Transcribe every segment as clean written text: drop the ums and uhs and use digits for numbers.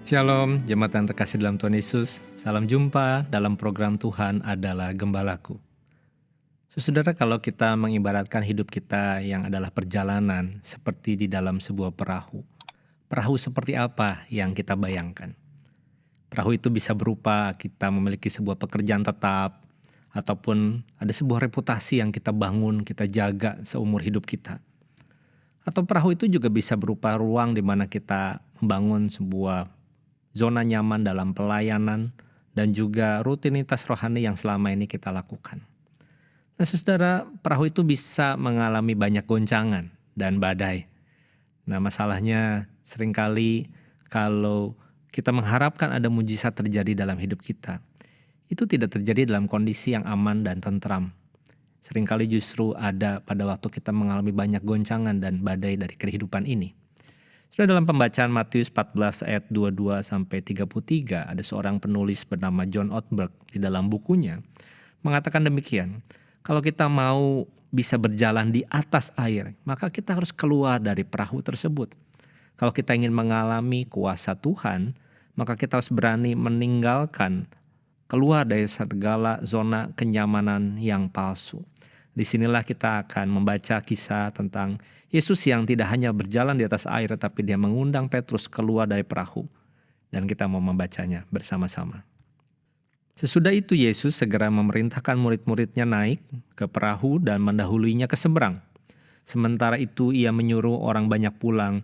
Shalom, jemaat yang terkasih dalam Tuhan Yesus. Salam jumpa dalam program Tuhan adalah Gembalaku. Saudara, kalau kita mengibaratkan hidup kita yang adalah perjalanan seperti di dalam sebuah perahu. Perahu seperti apa yang kita bayangkan? Perahu itu bisa berupa kita memiliki sebuah pekerjaan tetap, ataupun ada sebuah reputasi yang kita bangun, kita jaga seumur hidup kita. Atau perahu itu juga bisa berupa ruang di mana kita membangun sebuah zona nyaman dalam pelayanan dan juga rutinitas rohani yang selama ini kita lakukan. Nah, saudara, perahu itu bisa mengalami banyak goncangan dan badai. Nah, masalahnya seringkali kalau kita mengharapkan ada mujizat terjadi dalam hidup kita, itu tidak terjadi dalam kondisi yang aman dan tentram. Seringkali justru ada pada waktu kita mengalami banyak goncangan dan badai dari kehidupan ini. Sudah dalam pembacaan Matius 14 ayat 22 sampai 33, ada seorang penulis bernama John Ortberg di dalam bukunya mengatakan demikian. Kalau kita mau bisa berjalan di atas air, maka kita harus keluar dari perahu tersebut. Kalau kita ingin mengalami kuasa Tuhan, maka kita harus berani meninggalkan keluar dari segala zona kenyamanan yang palsu. Disinilah kita akan membaca kisah tentang Yesus yang tidak hanya berjalan di atas air, tapi dia mengundang Petrus keluar dari perahu. Dan kita mau membacanya bersama-sama. Sesudah itu Yesus segera memerintahkan murid-muridnya naik ke perahu dan mendahuluinya ke seberang. Sementara itu ia menyuruh orang banyak pulang.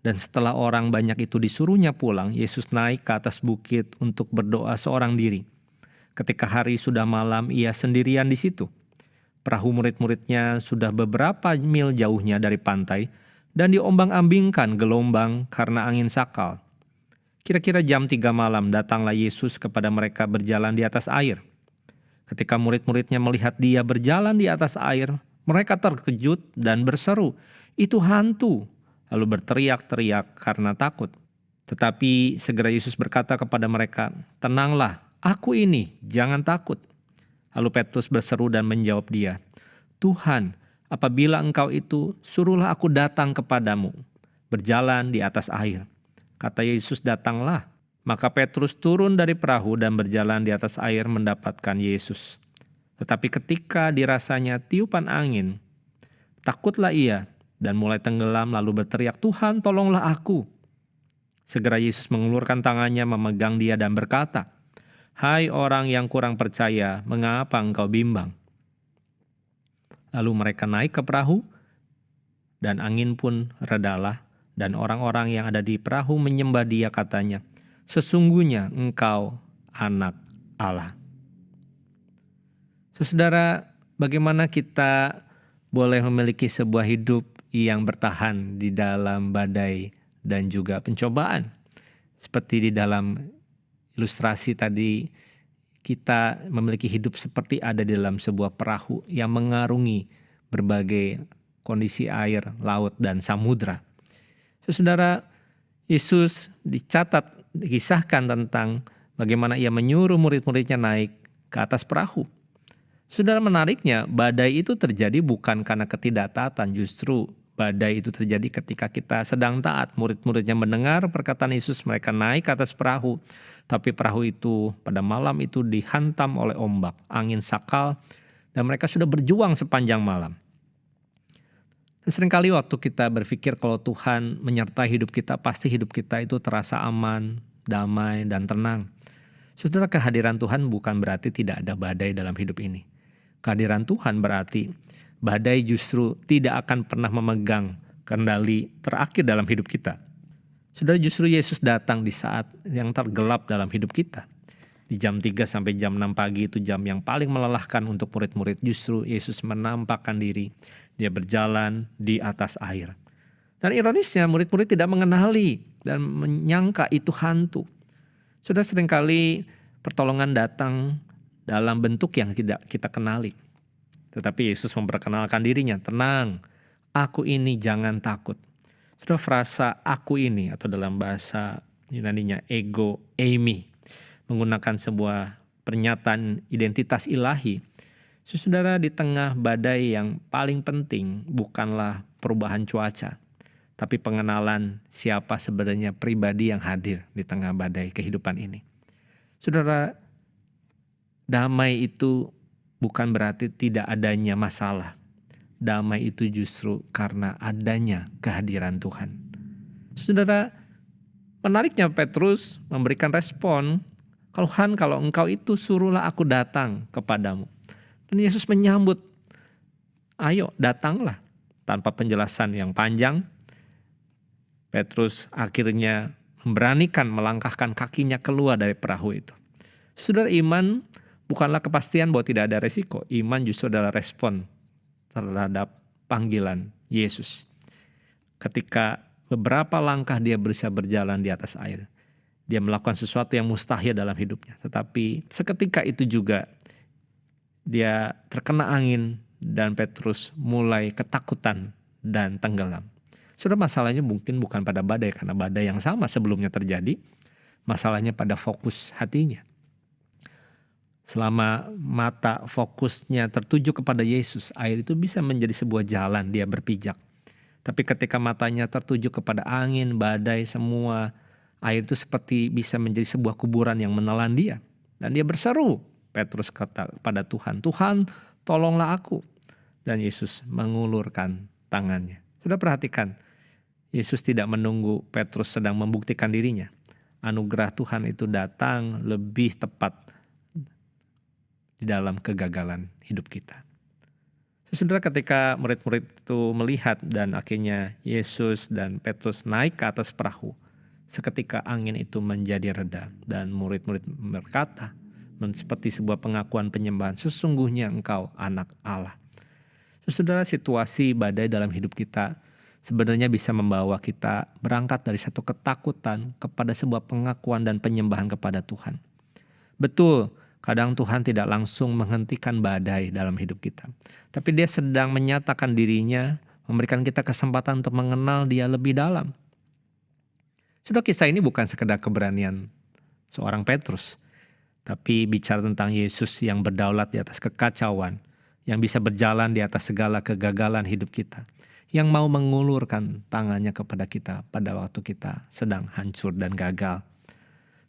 Dan setelah orang banyak itu disuruhnya pulang, Yesus naik ke atas bukit untuk berdoa seorang diri. Ketika hari sudah malam, ia sendirian di situ. Perahu murid-muridnya sudah beberapa mil jauhnya dari pantai dan diombang-ambingkan gelombang karena angin sakal. Kira-kira jam 3 malam datanglah Yesus kepada mereka berjalan di atas air. Ketika murid-muridnya melihat dia berjalan di atas air, mereka terkejut dan berseru, "Itu hantu!" Lalu berteriak-teriak karena takut. Tetapi segera Yesus berkata kepada mereka, "Tenanglah, aku ini, jangan takut." Lalu Petrus berseru dan menjawab dia, "Tuhan, apabila engkau itu, suruhlah aku datang kepadamu, berjalan di atas air." Kata Yesus, "Datanglah." Maka Petrus turun dari perahu dan berjalan di atas air mendapatkan Yesus. Tetapi ketika dirasanya tiupan angin, takutlah ia dan mulai tenggelam lalu berteriak, "Tuhan, tolonglah aku." Segera Yesus mengulurkan tangannya memegang dia dan berkata, "Hai orang yang kurang percaya, mengapa engkau bimbang?" Lalu mereka naik ke perahu, dan angin pun redalah, dan orang-orang yang ada di perahu menyembah dia katanya, "Sesungguhnya engkau anak Allah." Saudara, bagaimana kita boleh memiliki sebuah hidup yang bertahan di dalam badai dan juga pencobaan? Seperti di dalam ilustrasi tadi, kita memiliki hidup seperti ada di dalam sebuah perahu yang mengarungi berbagai kondisi air, laut, dan samudra. Saudara, Yesus dikisahkan tentang bagaimana ia menyuruh murid-muridnya naik ke atas perahu. Saudara, menariknya, badai itu terjadi bukan karena ketidaktaatan, justru badai itu terjadi ketika kita sedang taat. Murid-muridnya mendengar perkataan Yesus, mereka naik ke atas perahu. Tapi perahu itu pada malam itu dihantam oleh ombak, angin sakal, dan mereka sudah berjuang sepanjang malam. Dan seringkali waktu kita berpikir kalau Tuhan menyertai hidup kita, pasti hidup kita itu terasa aman, damai, dan tenang. Saudara, kehadiran Tuhan bukan berarti tidak ada badai dalam hidup ini. Kehadiran Tuhan berarti badai justru tidak akan pernah memegang kendali terakhir dalam hidup kita. Saudara, justru Yesus datang di saat yang tergelap dalam hidup kita. Di jam 3 sampai jam 6 pagi itu jam yang paling melelahkan untuk murid-murid. Justru Yesus menampakkan diri. Dia berjalan di atas air. Dan ironisnya murid-murid tidak mengenali dan menyangka itu hantu. Saudara, seringkali pertolongan datang dalam bentuk yang tidak kita kenali. Tetapi Yesus memperkenalkan dirinya, "Tenang, aku ini, jangan takut." Sudah frasa "aku ini" atau dalam bahasa Yunaninya ego eimi, menggunakan sebuah pernyataan identitas ilahi. Saudara, di tengah badai yang paling penting bukanlah perubahan cuaca, tapi pengenalan siapa sebenarnya pribadi yang hadir di tengah badai kehidupan ini. Saudara, damai itu bukan berarti tidak adanya masalah. Damai itu justru karena adanya kehadiran Tuhan. Saudara, menariknya Petrus memberikan respon, Tuhan, kalau engkau itu suruhlah aku datang kepadamu. Dan Yesus menyambut, ayo datanglah. Tanpa penjelasan yang panjang, Petrus akhirnya memberanikan melangkahkan kakinya keluar dari perahu itu. Saudara, iman bukanlah kepastian bahwa tidak ada resiko. Iman justru adalah respon terhadap panggilan Yesus. Ketika beberapa langkah dia bisa berjalan di atas air, dia melakukan sesuatu yang mustahil dalam hidupnya. Tetapi seketika itu juga dia terkena angin dan Petrus mulai ketakutan dan tenggelam. Saudara, masalahnya mungkin bukan pada badai, karena badai yang sama sebelumnya terjadi. Masalahnya pada fokus hatinya. Selama mata fokusnya tertuju kepada Yesus, air itu bisa menjadi sebuah jalan dia berpijak. Tapi ketika matanya tertuju kepada angin, badai, semua, air itu seperti bisa menjadi sebuah kuburan yang menelan dia. Dan dia berseru, Petrus kata pada Tuhan, Tuhan tolonglah aku. Dan Yesus mengulurkan tangannya. Sudah perhatikan, Yesus tidak menunggu Petrus sedang membuktikan dirinya. Anugerah Tuhan itu datang lebih tepat di dalam kegagalan hidup kita. Saudara, ketika murid-murid itu melihat dan akhirnya Yesus dan Petrus naik ke atas perahu, seketika angin itu menjadi reda dan murid-murid berkata, seperti sebuah pengakuan penyembahan, sesungguhnya engkau anak Allah. Saudara, situasi badai dalam hidup kita sebenarnya bisa membawa kita berangkat dari satu ketakutan kepada sebuah pengakuan dan penyembahan kepada Tuhan. Betul, kadang Tuhan tidak langsung menghentikan badai dalam hidup kita. Tapi dia sedang menyatakan dirinya, memberikan kita kesempatan untuk mengenal dia lebih dalam. Saudara, kisah ini bukan sekedar keberanian seorang Petrus, tapi bicara tentang Yesus yang berdaulat di atas kekacauan, yang bisa berjalan di atas segala kegagalan hidup kita, yang mau mengulurkan tangannya kepada kita pada waktu kita sedang hancur dan gagal.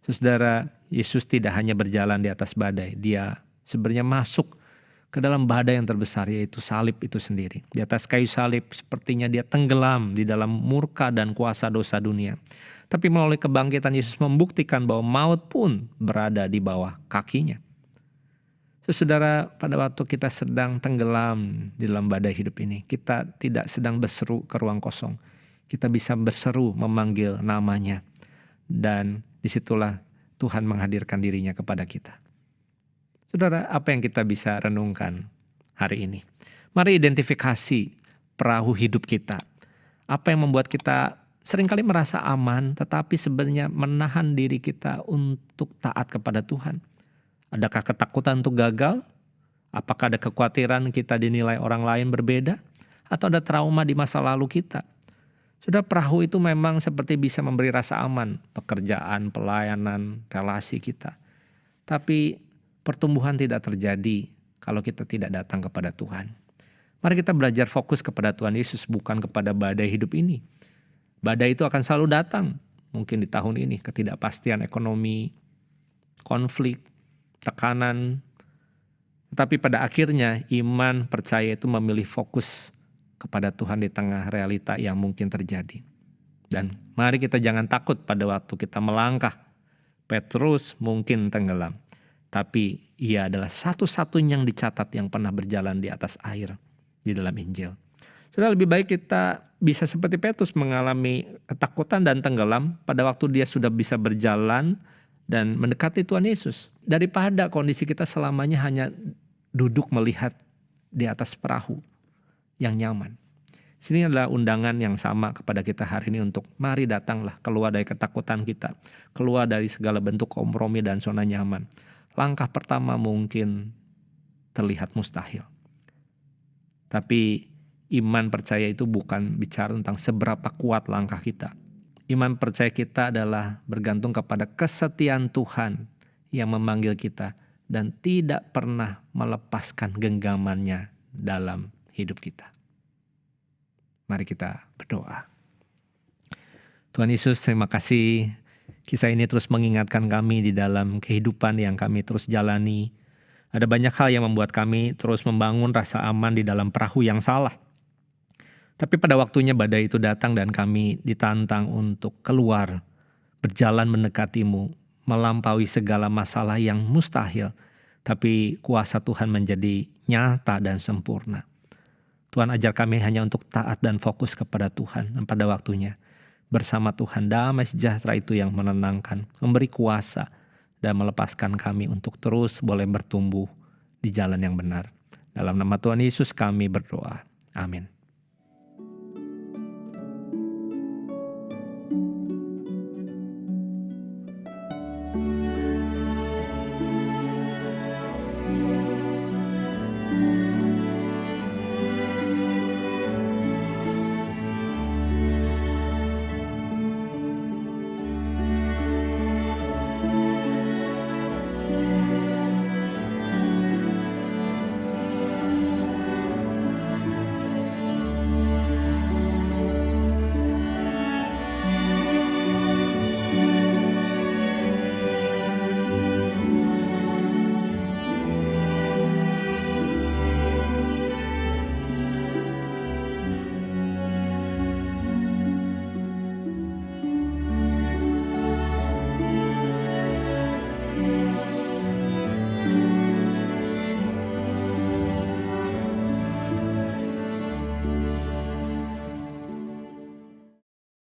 Saudara, Yesus tidak hanya berjalan di atas badai, dia sebenarnya masuk ke dalam badai yang terbesar, yaitu salib itu sendiri. Di atas kayu salib sepertinya dia tenggelam di dalam murka dan kuasa dosa dunia. Tapi melalui kebangkitan Yesus membuktikan bahwa maut pun berada di bawah kakinya. Saudara, pada waktu kita sedang tenggelam di dalam badai hidup ini, kita tidak sedang berseru ke ruang kosong. Kita bisa berseru memanggil namanya. Dan disitulah Tuhan menghadirkan dirinya kepada kita. Saudara, apa yang kita bisa renungkan hari ini? Mari identifikasi perahu hidup kita. Apa yang membuat kita seringkali merasa aman, tetapi sebenarnya menahan diri kita untuk taat kepada Tuhan. Adakah ketakutan untuk gagal? Apakah ada kekhawatiran kita dinilai orang lain berbeda? Atau ada trauma di masa lalu kita? Sudah, perahu itu memang seperti bisa memberi rasa aman, pekerjaan, pelayanan, relasi kita. Tapi pertumbuhan tidak terjadi kalau kita tidak datang kepada Tuhan. Mari kita belajar fokus kepada Tuhan Yesus, bukan kepada badai hidup ini. Badai itu akan selalu datang. Mungkin di tahun ini ketidakpastian ekonomi, konflik, tekanan. Tetapi pada akhirnya iman percaya itu memilih fokus kepada Tuhan di tengah realita yang mungkin terjadi. Dan mari kita jangan takut pada waktu kita melangkah. Petrus mungkin tenggelam, tapi ia adalah satu-satunya yang dicatat yang pernah berjalan di atas air di dalam Injil. Sudah, lebih baik kita bisa seperti Petrus mengalami ketakutan dan tenggelam pada waktu dia sudah bisa berjalan dan mendekati Tuhan Yesus, daripada kondisi kita selamanya hanya duduk melihat di atas perahu yang nyaman. Sini adalah undangan yang sama kepada kita hari ini untuk mari datanglah keluar dari ketakutan kita, keluar dari segala bentuk kompromi dan zona nyaman. Langkah pertama mungkin terlihat mustahil. Tapi iman percaya itu bukan bicara tentang seberapa kuat langkah kita. Iman percaya kita adalah bergantung kepada kesetiaan Tuhan yang memanggil kita dan tidak pernah melepaskan genggamannya dalam hidup kita. Mari kita berdoa. Tuhan Yesus, terima kasih. Kisah ini terus mengingatkan kami di dalam kehidupan yang kami terus jalani. Ada banyak hal yang membuat kami terus membangun rasa aman di dalam perahu yang salah. Tapi pada waktunya badai itu datang dan kami ditantang untuk keluar, berjalan mendekati-Mu, melampaui segala masalah yang mustahil. Tapi kuasa Tuhan menjadi nyata dan sempurna. Tuhan ajar kami hanya untuk taat dan fokus kepada Tuhan dan pada waktunya. Bersama Tuhan damai sejahtera itu yang menenangkan, memberi kuasa dan melepaskan kami untuk terus boleh bertumbuh di jalan yang benar. Dalam nama Tuhan Yesus kami berdoa. Amin.